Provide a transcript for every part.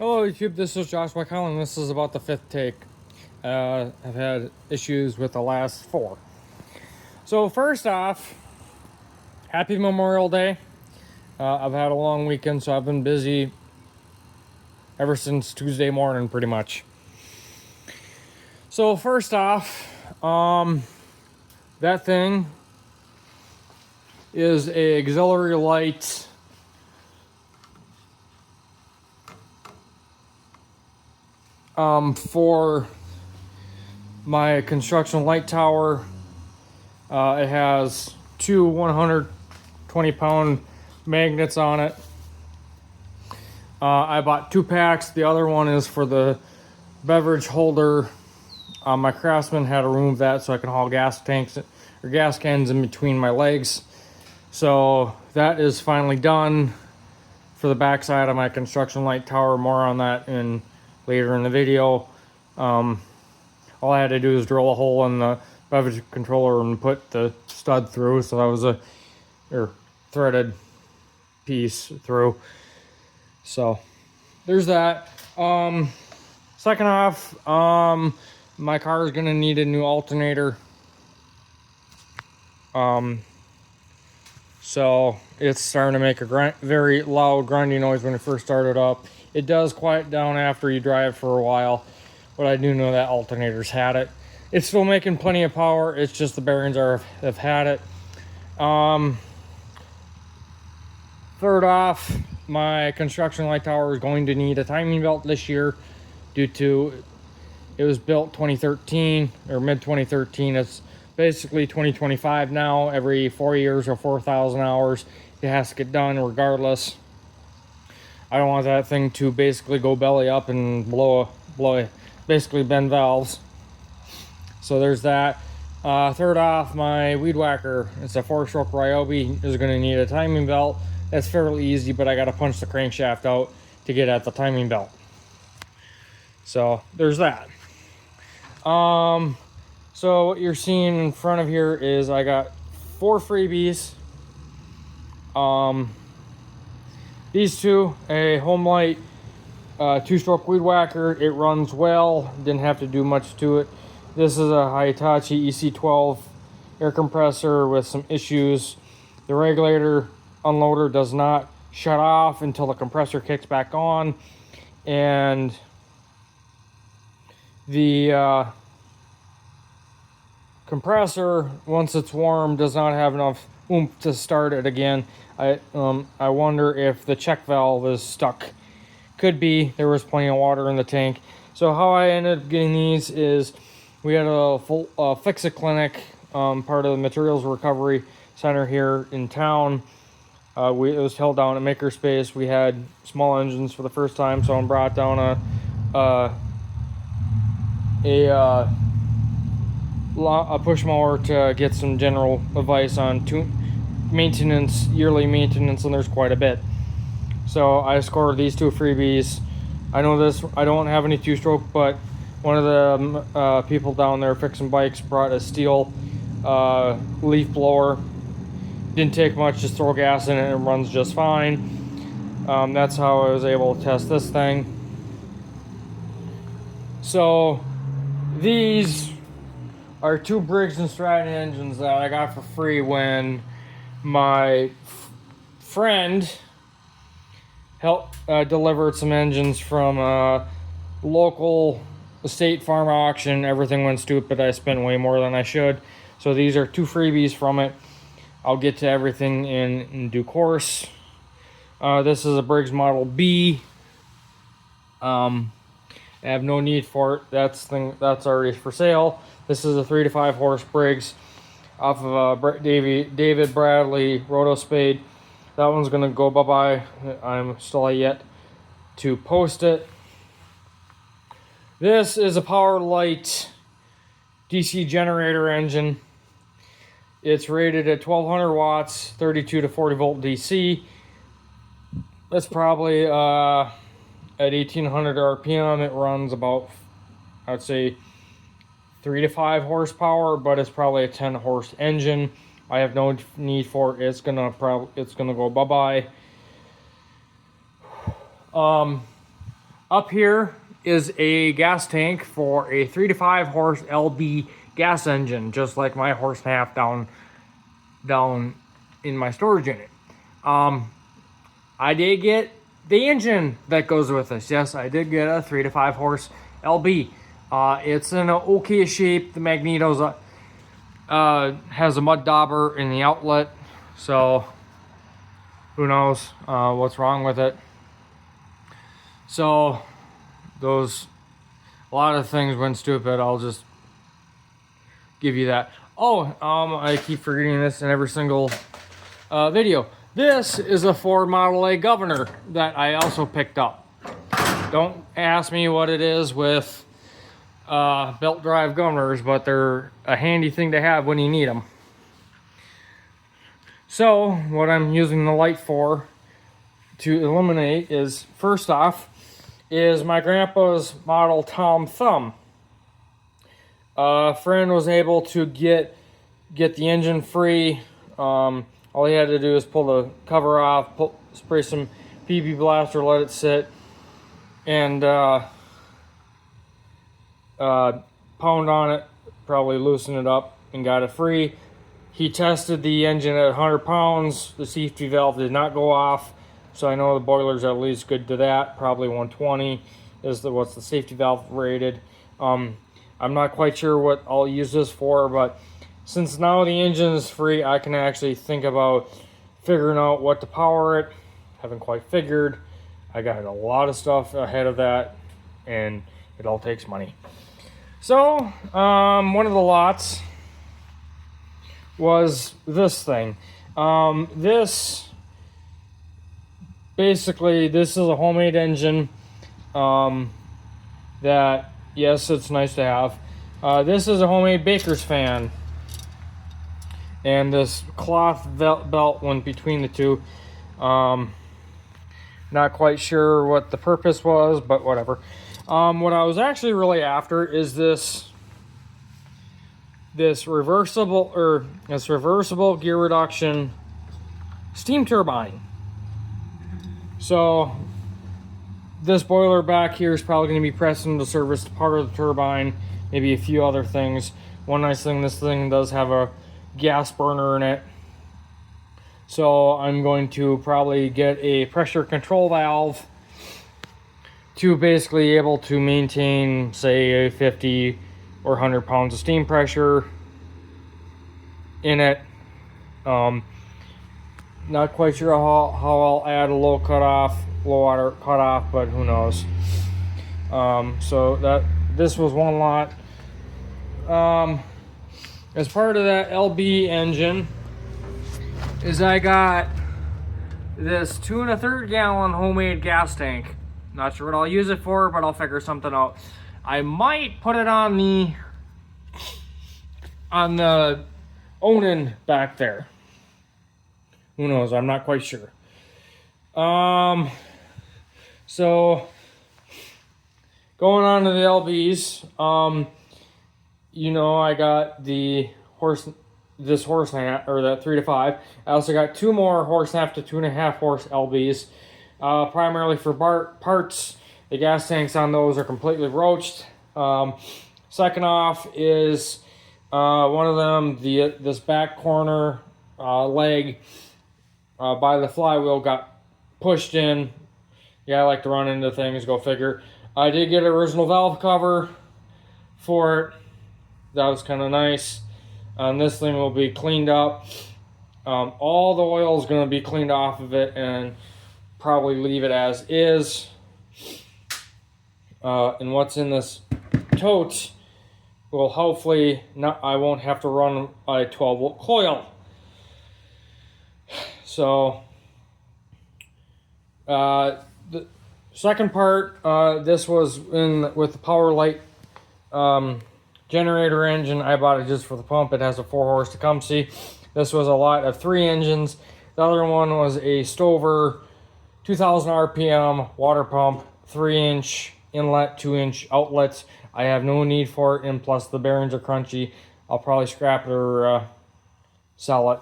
Hello YouTube, this is Joshua Collin. This is about the fifth take. I've had issues with the last four. So first off, happy Memorial Day. I've had a long weekend, so I've been busy ever since Tuesday morning pretty much. So first off, that thing is a auxiliary light for my construction light tower. It has two 120-pound magnets on it. I bought 2 packs. The other one is for the beverage holder. My Craftsman had to remove that so I can haul gas tanks or gas cans in between my legs. So that is finally done for the backside of my construction light tower. More on that later in the video. All I had to do is drill a hole in the beverage controller and put the stud through, so that was a threaded piece through. So there's that. Second off, my car is gonna need a new alternator. So it's starting to make a very loud grinding noise when it first started up. It does quiet down after you drive for a while, but I do know that alternator's had it. It's still making plenty of power. It's just the bearings have had it. Third off, my construction light tower is going to need a timing belt this year due to it was built 2013 or mid 2013. It's basically 2025 now. Every 4 years or 4,000 hours, it has to get done regardless. I don't want that thing to basically go belly up and blow basically bend valves. So there's that. Third off, my weed whacker, it's a 4-stroke Ryobi, is going to need a timing belt. That's fairly easy, but I got to punch the crankshaft out to get at the timing belt. So there's that. So what you're seeing in front of here is I got 4 freebies. These two, a Homelite 2-stroke weed whacker. It runs well, didn't have to do much to it. This is a Hitachi EC12 air compressor with some issues. The regulator unloader does not shut off until the compressor kicks back on, and the compressor, once it's warm, does not have enough oomph to start it again. I wonder if the check valve is stuck. Could be. There was plenty of water in the tank. So how I ended up getting these is we had a full Fix-A part of the materials recovery center here in town. It was held down at Makerspace. We had small engines for the first time, so I brought down a push mower to get some general advice on maintenance, yearly maintenance, and there's quite a bit. So I scored these 2 freebies. I know this, I don't have any 2-stroke, but one of the people down there fixing bikes brought a steel leaf blower. Didn't take much, just throw gas in it and it runs just fine. That's how I was able to test this thing. So these are 2 Briggs & Stratton engines that I got for free when my friend helped delivered some engines from a local estate farm auction. Everything went stupid. I spent way more than I should. So these are 2 freebies from it. I'll get to everything in due course. This is a Briggs Model B. I have no need for it. That's already for sale. This is a 3 to 5 horse Briggs off of David Bradley Rotospade. That one's gonna go bye-bye. I'm still yet to post it. This is a Power Light DC generator engine. It's rated at 1200 watts, 32 to 40 volt DC. That's probably at 1800 RPM. It runs about, I'd say, 3 to 5 horsepower, but it's probably a 10 horse engine. I have no need for it. It's gonna go bye-bye. Up here is a gas tank for a 3 to 5 horse LB gas engine, just like my horse and a half down in my storage unit. I did get the engine that goes with this. Yes, I did get a 3 to 5 horse LB. It's in an okay shape. The Magneto's has a mud dauber in the outlet, so who knows what's wrong with it. So a lot of things went stupid. I'll just give you that. I keep forgetting this in every single video. This is a Ford Model A Governor that I also picked up. Don't ask me what it is with belt drive governors, but they're a handy thing to have when you need them. So what I'm using the light for to illuminate is, first off, is my grandpa's model Tom Thumb. A friend was able to get the engine free. All he had to do is pull the cover off, spray some PB Blaster, let it sit, and pound on it, probably loosen it up, and got it free. He tested the engine at 100 pounds. The safety valve did not go off, so I know the boiler's at least good to that. Probably 120 is what's the safety valve rated. I'm not quite sure what I'll use this for, but since now the engine is free, I can actually think about figuring out what to power it. Haven't quite figured. I got a lot of stuff ahead of that, and it all takes money. So, one of the lots was this thing. This is a homemade engine that, yes, it's nice to have. This is a homemade baker's fan. And this cloth belt went between the two. Not quite sure what the purpose was, but whatever. What I was actually really after is this reversible gear reduction steam turbine. So this boiler back here is probably going to be pressing to service part of the turbine, maybe a few other things. One nice thing, this thing does have a gas burner in it, so I'm going to probably get a pressure control valve to basically able to maintain, say, 50 or 100 pounds of steam pressure in it. Not quite sure how I'll add a low water cutoff, but who knows. So this was one lot. As part of that LB engine is I got this 2 1/3 gallon homemade gas tank. Not sure what I'll use it for, but I'll figure something out. I might put it on the Onan back there. Who knows? I'm not quite sure. So going on to the LBs, I got this horse and a half, or that 3 to 5. I also got 2 more horse and a half to 2.5 horse LBs, primarily for parts. The gas tanks on those are completely roached. Second off is one of them, this back corner leg by the flywheel got pushed in. Yeah, I like to run into things, go figure. I did get an original valve cover for it. That was kind of nice. This thing will be cleaned up. All the oil is going to be cleaned off of it and probably leave it as is. And what's in this tote will hopefully I won't have to run a 12-volt coil. So the second part, this was with the Power Light generator engine. I bought it just for the pump. It has a 4 horse Tecumseh. This was a lot of 3 engines. The other one was a Stover 2000 RPM water pump, 3-inch inlet, 2-inch outlets. I have no need for it, and plus the bearings are crunchy. I'll probably scrap it or sell it.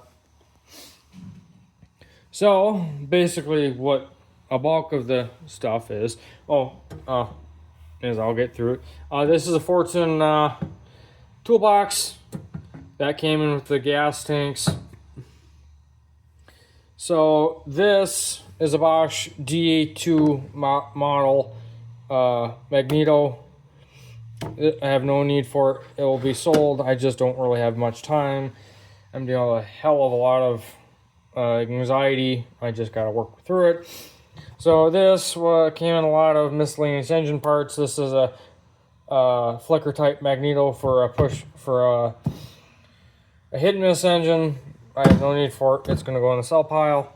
So basically what a bulk of the stuff is, as I'll get through it. This is a Fortune toolbox that came in with the gas tanks. So this is a Bosch DA2 model magneto. I have no need for it. It will be sold. I just don't really have much time. I'm dealing with a hell of a lot of anxiety. I just got to work through it. So this came in a lot of miscellaneous engine parts. This is a flicker type magneto for a push for a hit and miss engine. I have no need for it. It's going to go in the sell pile.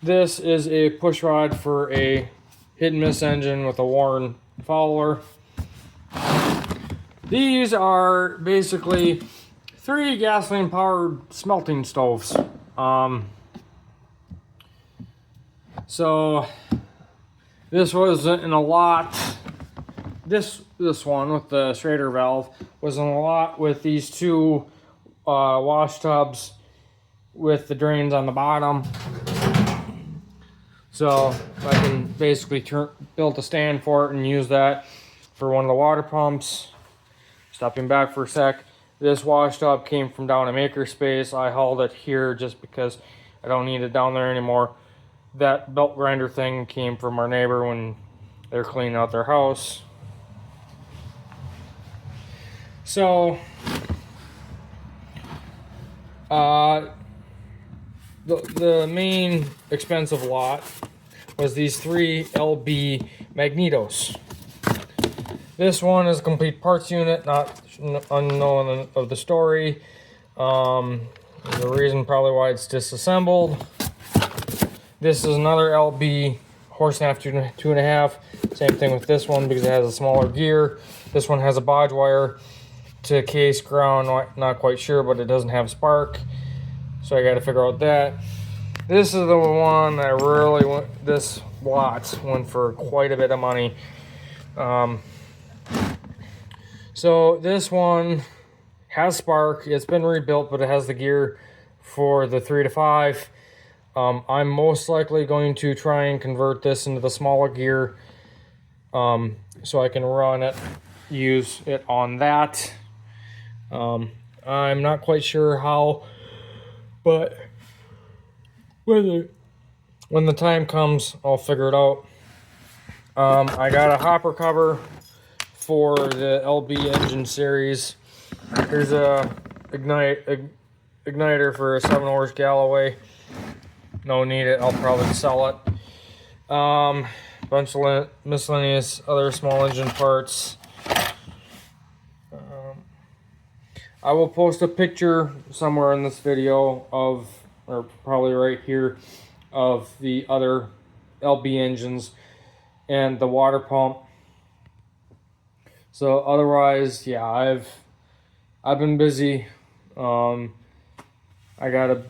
This is a push rod for a hit and miss engine with a Warren Fowler. These are basically 3 gasoline powered smelting stoves. So this was in a lot. This one with the Schrader valve was in a lot with these 2 wash tubs with the drains on the bottom. So I can basically build a stand for it and use that for one of the water pumps. Stepping back for a sec, this wash tub came from down at Makerspace. I hauled it here just because I don't need it down there anymore. That belt grinder thing came from our neighbor when they're cleaning out their house. So the main expensive lot was these 3 LB magnetos. This one is a complete parts unit, not unknown of the story. The reason probably why it's disassembled. This is another LB horse and a half, 2.5. Same thing with this one because it has a smaller gear. This one has a bodge wire to case ground, not quite sure, but it doesn't have spark. So I got to figure out that. This is the one that really went, this lot went for quite a bit of money. So this one has spark. It's been rebuilt, but it has the gear for the 3 to 5. I'm most likely going to try and convert this into the smaller gear so I can run it, use it on that. I'm not quite sure how, but when the time comes, I'll figure it out. I got a hopper cover for the LB engine series. Here's a igniter for a 7-horse Galloway. No need it. I'll probably sell it. Bunch of miscellaneous other small engine parts. I will post a picture somewhere in this video of, or probably right here, of the other LB engines and the water pump. So otherwise, yeah, I've been busy. I got a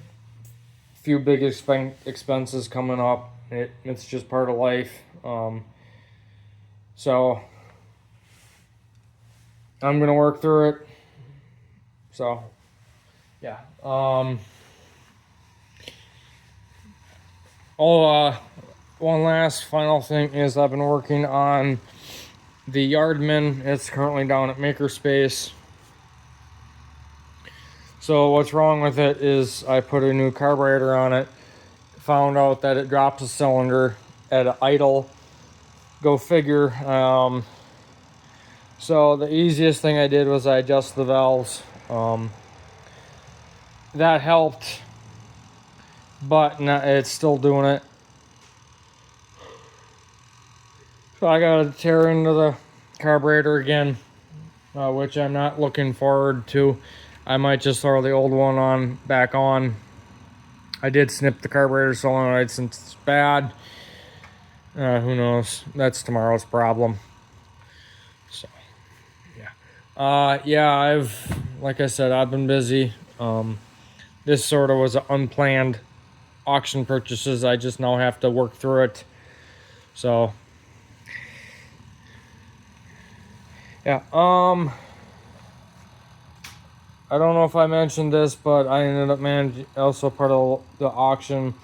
few big expenses coming up. It's just part of life. So I'm gonna work through it. So yeah. One last final thing is I've been working on the Yardman. It's currently down at Makerspace. So what's wrong with it is I put a new carburetor on it, found out that it drops a cylinder at idle. Go figure. So the easiest thing I did was I adjusted the valves. That helped, but it's still doing it. So I gotta tear into the carburetor again, which I'm not looking forward to. I might just throw the old one back on. I did snip the carburetor solenoid since it's bad. Who knows? That's tomorrow's problem. So, yeah. Like I said, I've been busy. This sort of was an unplanned auction purchases. I just now have to work through it. So, yeah. I don't know if I mentioned this, but I ended up also part of the auction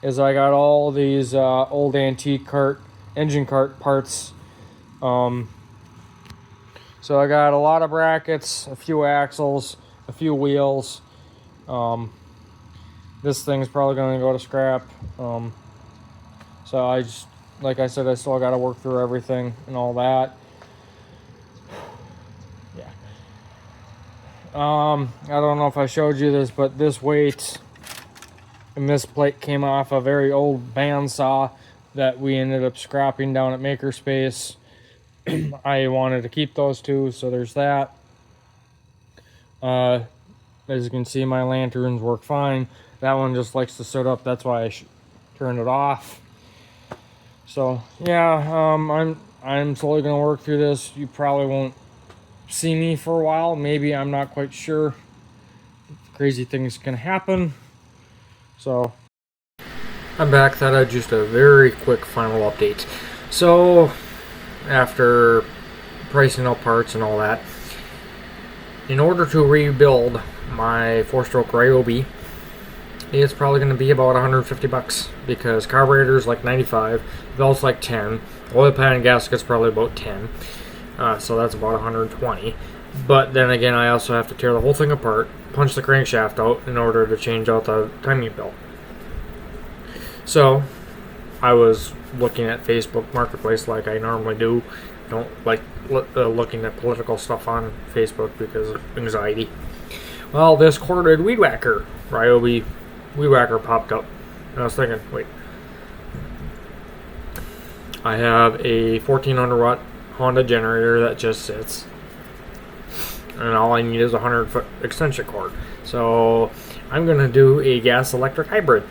is I got all these old antique engine cart parts. So I got a lot of brackets, a few axles, a few wheels. This thing's probably going to go to scrap. So I just, like I said, I still got to work through everything and all that. Yeah. I don't know if I showed you this, but this weight and this plate came off a very old bandsaw that we ended up scrapping down at Makerspace. I wanted to keep those two, so there's that. As you can see, my lanterns work fine. That one just likes to sit up. That's why I turned it off. So yeah, I'm slowly gonna work through this. You probably won't see me for a while. Maybe, I'm not quite sure. Crazy things can happen. So I'm back. Thought I'd just a very quick final update. So after pricing out parts and all that, in order to rebuild my 4-stroke Ryobi, it's probably going to be about $150 because carburetor's like $95, belt's like $10, oil pan and gasket's probably about $10, so that's about $120. But then again, I also have to tear the whole thing apart, punch the crankshaft out in order to change out the timing belt. So I was looking at Facebook Marketplace like I normally do. Don't like looking at political stuff on Facebook because of anxiety. Well, this corded weed whacker, Ryobi weed whacker, popped up. And I was thinking, wait. I have a 1400 watt Honda generator that just sits. And all I need is a 100-foot extension cord. So I'm going to do a gas electric hybrid.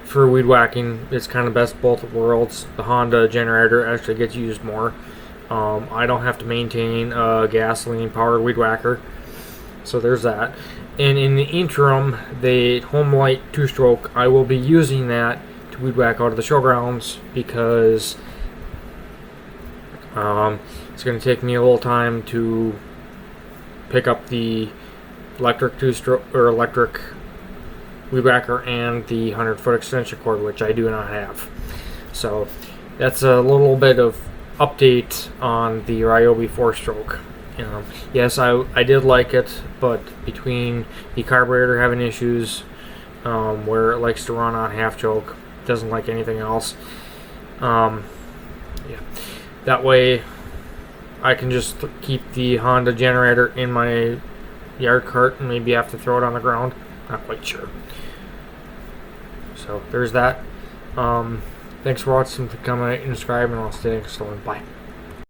For weed whacking, it's kind of best of both worlds. The Honda generator actually gets used more. I don't have to maintain a gasoline powered weed whacker, so there's that. And in the interim, the Homelite 2-stroke, I will be using that to weed whack out of the showgrounds because it's going to take me a little time to pick up the electric 2-stroke or electric weed whacker and the 100-foot extension cord, which I do not have. So that's a little bit of update on the Ryobi 4-stroke. Yes, I did like it, but between the carburetor having issues, where it likes to run on half choke, doesn't like anything else. Yeah, that way I can just keep the Honda generator in my yard cart and maybe have to throw it on the ground. Not quite sure. So there's that. Thanks for watching. Comment and subscribe, and I'll stay next time. Bye.